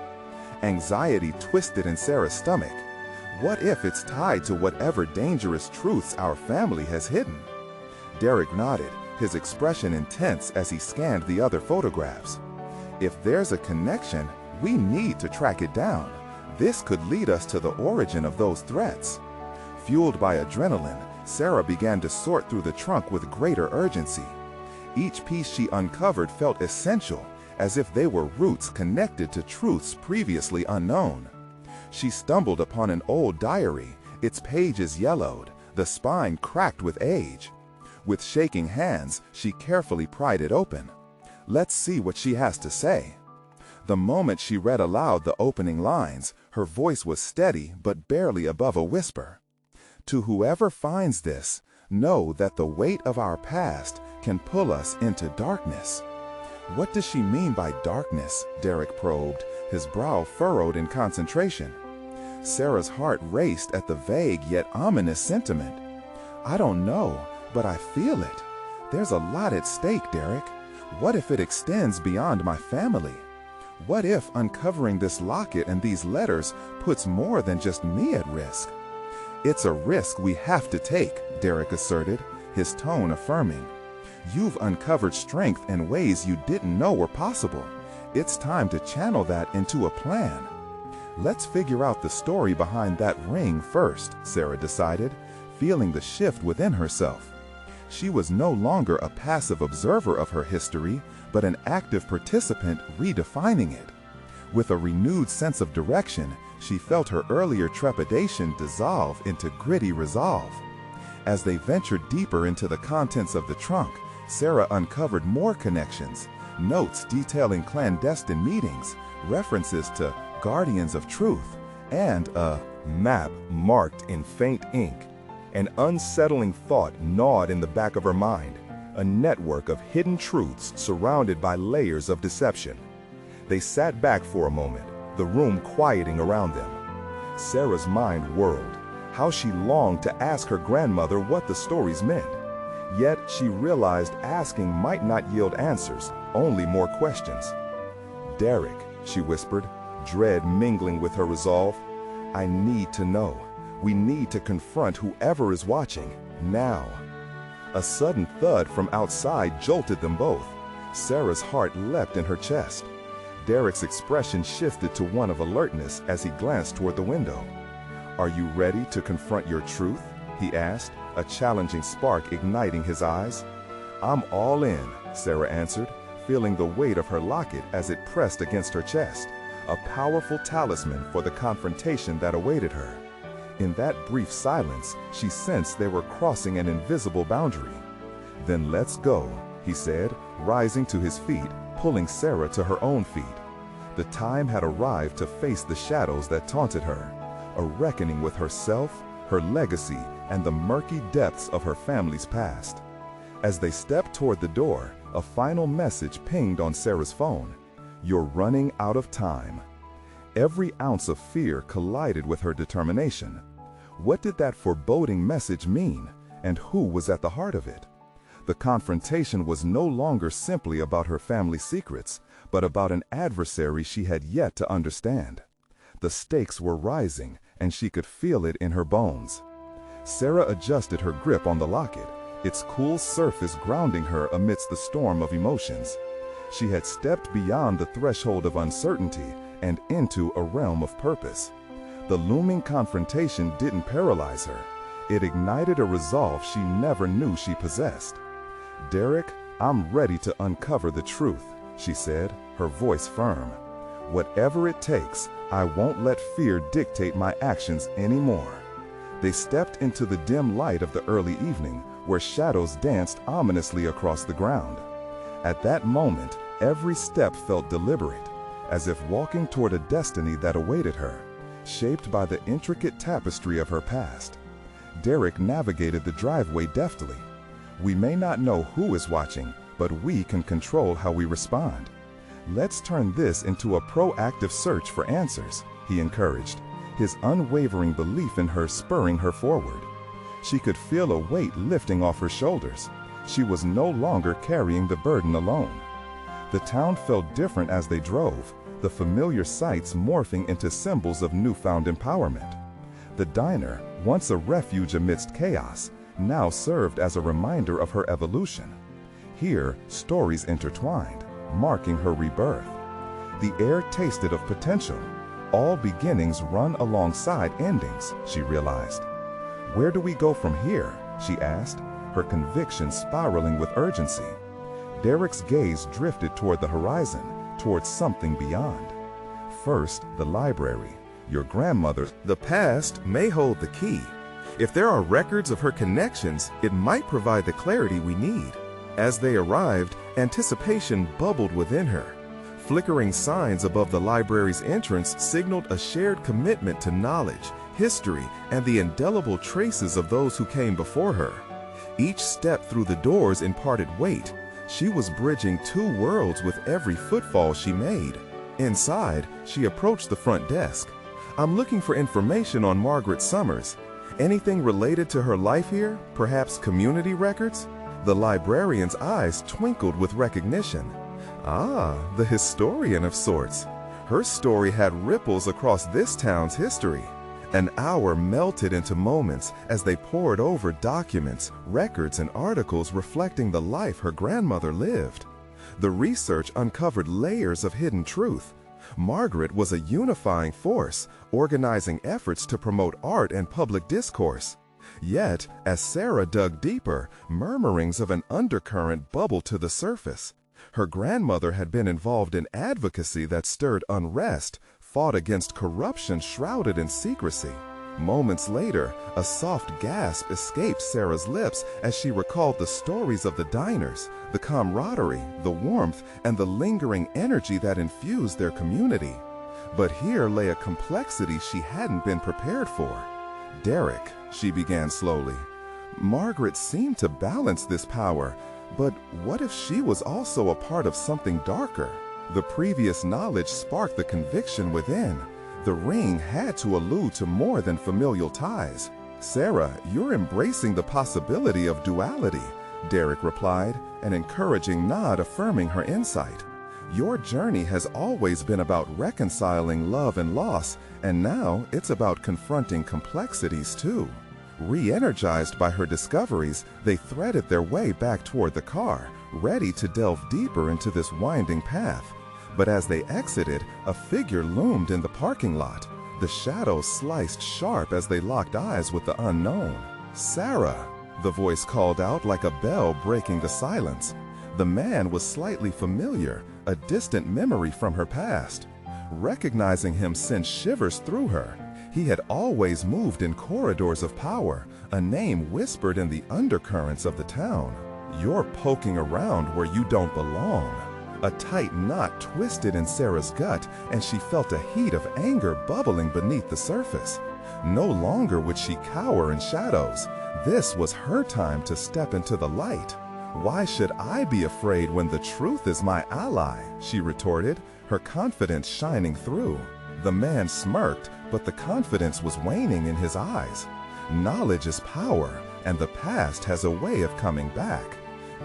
Anxiety twisted in Sarah's stomach. What if it's tied to whatever dangerous truths our family has hidden? Derek nodded, his expression intense as he scanned the other photographs. "If there's a connection, we need to track it down. This could lead us to the origin of those threats." Fueled by adrenaline, Sarah began to sort through the trunk with greater urgency. Each piece she uncovered felt essential, as if they were roots connected to truths previously unknown. She stumbled upon an old diary, its pages yellowed, the spine cracked with age. With shaking hands, she carefully pried it open. Let's see what she has to say. The moment she read aloud the opening lines, her voice was steady but barely above a whisper. "To whoever finds this, know that the weight of our past can pull us into darkness." What does she mean by darkness? Derek probed, his brow furrowed in concentration. Sarah's heart raced at the vague yet ominous sentiment. "I don't know, but I feel it. There's a lot at stake, Derek. What if it extends beyond my family? What if uncovering this locket and these letters puts more than just me at risk?" "It's a risk we have to take," Derek asserted, his tone affirming. "You've uncovered strength in ways you didn't know were possible. It's time to channel that into a plan." "Let's figure out the story behind that ring first," Sarah decided, feeling the shift within herself. She was no longer a passive observer of her history, but an active participant redefining it. With a renewed sense of direction, she felt her earlier trepidation dissolve into gritty resolve. As they ventured deeper into the contents of the trunk, Sarah uncovered more connections, notes detailing clandestine meetings, references to guardians of truth, and a map marked in faint ink. An unsettling thought gnawed in the back of her mind, a network of hidden truths surrounded by layers of deception. They sat back for a moment, the room quieting around them. Sarah's mind whirled, how she longed to ask her grandmother what the stories meant. Yet she realized asking might not yield answers, only more questions. "Derek," she whispered, dread mingling with her resolve, "I need to know. We need to confront whoever is watching, now." A sudden thud from outside jolted them both. Sarah's heart leapt in her chest. Derek's expression shifted to one of alertness as he glanced toward the window. "Are you ready to confront your truth?" he asked, a challenging spark igniting his eyes. "I'm all in," Sarah answered, feeling the weight of her locket as it pressed against her chest, a powerful talisman for the confrontation that awaited her. In that brief silence, she sensed they were crossing an invisible boundary. "Then let's go," he said, rising to his feet, pulling Sarah to her own feet. The time had arrived to face the shadows that taunted her, a reckoning with herself, her legacy, and the murky depths of her family's past. As they stepped toward the door, a final message pinged on Sarah's phone. "You're running out of time." Every ounce of fear collided with her determination. What did that foreboding message mean, and who was at the heart of it? The confrontation was no longer simply about her family secrets, but about an adversary she had yet to understand. The stakes were rising, and she could feel it in her bones. Sarah adjusted her grip on the locket, its cool surface grounding her amidst the storm of emotions. She had stepped beyond the threshold of uncertainty and into a realm of purpose. The looming confrontation didn't paralyze her. It ignited a resolve she never knew she possessed. "Derek, I'm ready to uncover the truth," she said, her voice firm. "Whatever it takes, I won't let fear dictate my actions anymore." They stepped into the dim light of the early evening, where shadows danced ominously across the ground. At that moment, every step felt deliberate, as if walking toward a destiny that awaited her, shaped by the intricate tapestry of her past. Derek navigated the driveway deftly. "We may not know who is watching, but we can control how we respond. Let's turn this into a proactive search for answers," he encouraged, his unwavering belief in her spurring her forward. She could feel a weight lifting off her shoulders. She was no longer carrying the burden alone. The town felt different as they drove, the familiar sights morphing into symbols of newfound empowerment. The diner, once a refuge amidst chaos, now served as a reminder of her evolution. Here, stories intertwined, marking her rebirth. The air tasted of potential. All beginnings run alongside endings, she realized. "Where do we go from here?" she asked, her conviction spiraling with urgency. Derek's gaze drifted toward the horizon, towards something beyond. "First, the library. Your grandmother's." The past may hold the key. If there are records of her connections, it might provide the clarity we need. As they arrived, anticipation bubbled within her. Flickering signs above the library's entrance signaled a shared commitment to knowledge, history, and the indelible traces of those who came before her. Each step through the doors imparted weight. She was bridging two worlds with every footfall she made. Inside, she approached the front desk. "I'm looking for information on Margaret Summers. Anything related to her life here? Perhaps community records?" The librarian's eyes twinkled with recognition. "Ah, the historian of sorts. Her story had ripples across this town's history." An hour melted into moments as they pored over documents, records, and articles reflecting the life her grandmother lived. The research uncovered layers of hidden truth. Margaret was a unifying force, organizing efforts to promote art and public discourse. Yet, as Sarah dug deeper, murmurings of an undercurrent bubbled to the surface. Her grandmother had been involved in advocacy that stirred unrest, fought against corruption shrouded in secrecy. Moments later, a soft gasp escaped Sarah's lips as she recalled the stories of the diners, the camaraderie, the warmth, and the lingering energy that infused their community. But here lay a complexity she hadn't been prepared for. "Derek," she began slowly, "Margaret seemed to balance this power, but what if she was also a part of something darker?" The previous knowledge sparked the conviction within. The ring had to allude to more than familial ties. "Sarah, you're embracing the possibility of duality," Derek replied, an encouraging nod affirming her insight. "Your journey has always been about reconciling love and loss, and now it's about confronting complexities too." Re-energized by her discoveries, they threaded their way back toward the car, ready to delve deeper into this winding path. But as they exited, a figure loomed in the parking lot. The shadows sliced sharp as they locked eyes with the unknown. "Sarah!" the voice called out like a bell breaking the silence. The man was slightly familiar, a distant memory from her past. Recognizing him sent shivers through her. He had always moved in corridors of power, a name whispered in the undercurrents of the town. "You're poking around where you don't belong." A tight knot twisted in Sarah's gut, and she felt a heat of anger bubbling beneath the surface. No longer would she cower in shadows. This was her time to step into the light. "Why should I be afraid when the truth is my ally?" she retorted, her confidence shining through. The man smirked, but the confidence was waning in his eyes. Knowledge is power, and the past has a way of coming back.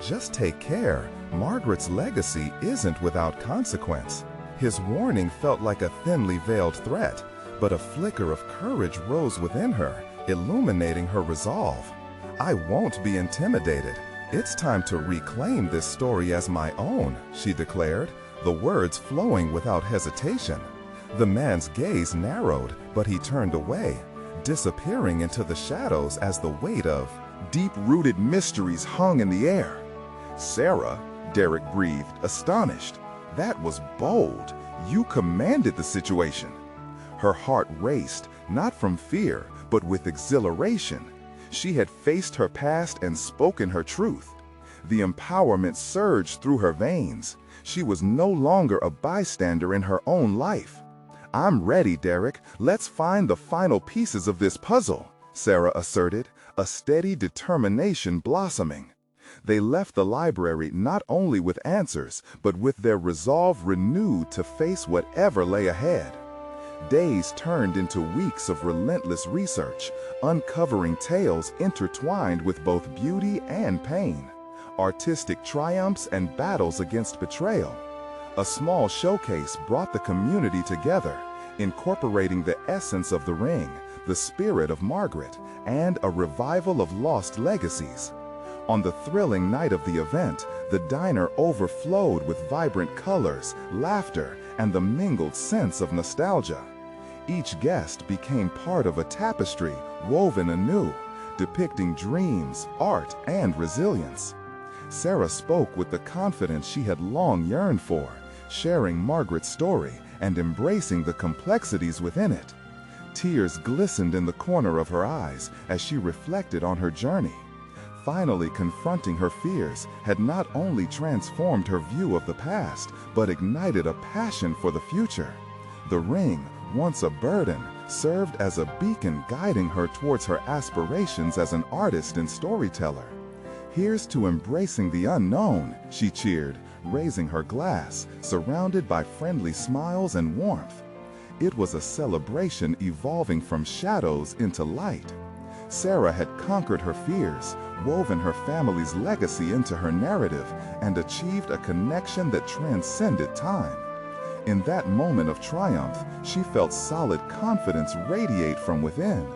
Just take care, Margaret's legacy isn't without consequence. His warning felt like a thinly veiled threat, but a flicker of courage rose within her, illuminating her resolve. I won't be intimidated. It's time to reclaim this story as my own, she declared, the words flowing without hesitation. The man's gaze narrowed, but he turned away, disappearing into the shadows as the weight of deep-rooted mysteries hung in the air. Sarah, Derek breathed, astonished. That was bold. You commanded the situation. Her heart raced, not from fear, but with exhilaration. She had faced her past and spoken her truth. The empowerment surged through her veins. She was no longer a bystander in her own life. I'm ready, Derek. Let's find the final pieces of this puzzle, Sarah asserted, a steady determination blossoming. They left the library not only with answers, but with their resolve renewed to face whatever lay ahead. Days turned into weeks of relentless research, uncovering tales intertwined with both beauty and pain, artistic triumphs and battles against betrayal. A small showcase brought the community together, incorporating the essence of the ring, the spirit of Margaret, and a revival of lost legacies. On the thrilling night of the event, the diner overflowed with vibrant colors, laughter, and the mingled sense of nostalgia. Each guest became part of a tapestry woven anew, depicting dreams, art, and resilience. Sarah spoke with the confidence she had long yearned for, sharing Margaret's story and embracing the complexities within it. Tears glistened in the corner of her eyes as she reflected on her journey. Finally confronting her fears had not only transformed her view of the past, but ignited a passion for the future. The ring, once a burden, served as a beacon guiding her towards her aspirations as an artist and storyteller. Here's to embracing the unknown, she cheered, raising her glass, surrounded by friendly smiles and warmth. It was a celebration evolving from shadows into light. Sarah had conquered her fears, woven her family's legacy into her narrative, and achieved a connection that transcended time. In that moment of triumph, she felt solid confidence radiate from within.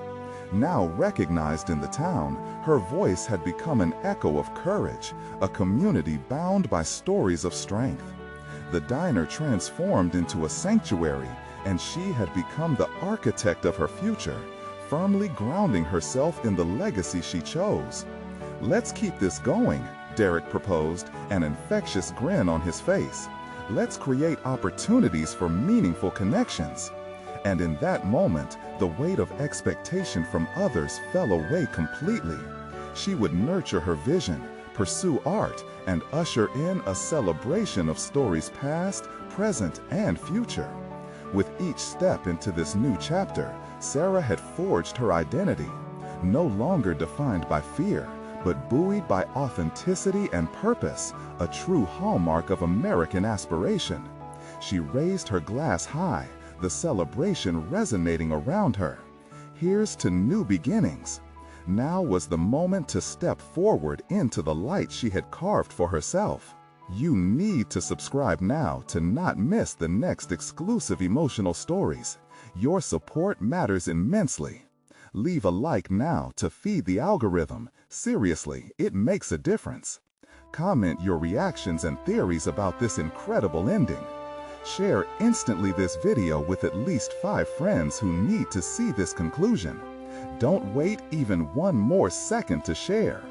Now recognized in the town, her voice had become an echo of courage, a community bound by stories of strength. The diner transformed into a sanctuary, and she had become the architect of her future, firmly grounding herself in the legacy she chose. Let's keep this going, Derek proposed, an infectious grin on his face. Let's create opportunities for meaningful connections. And in that moment, the weight of expectation from others fell away completely. She would nurture her vision, pursue art, and usher in a celebration of stories past, present, and future. With each step into this new chapter, Sarah had forged her identity, no longer defined by fear, but buoyed by authenticity and purpose, a true hallmark of American aspiration. She raised her glass high, the celebration resonating around her. Here's to new beginnings. Now was the moment to step forward into the light she had carved for herself. You need to subscribe now to not miss the next exclusive emotional stories. Your support matters immensely. Leave a like now to feed the algorithm. Seriously, it makes a difference. Comment your reactions and theories about this incredible ending. Share instantly this video with at least 5 friends who need to see this conclusion. Don't wait even one more second to share.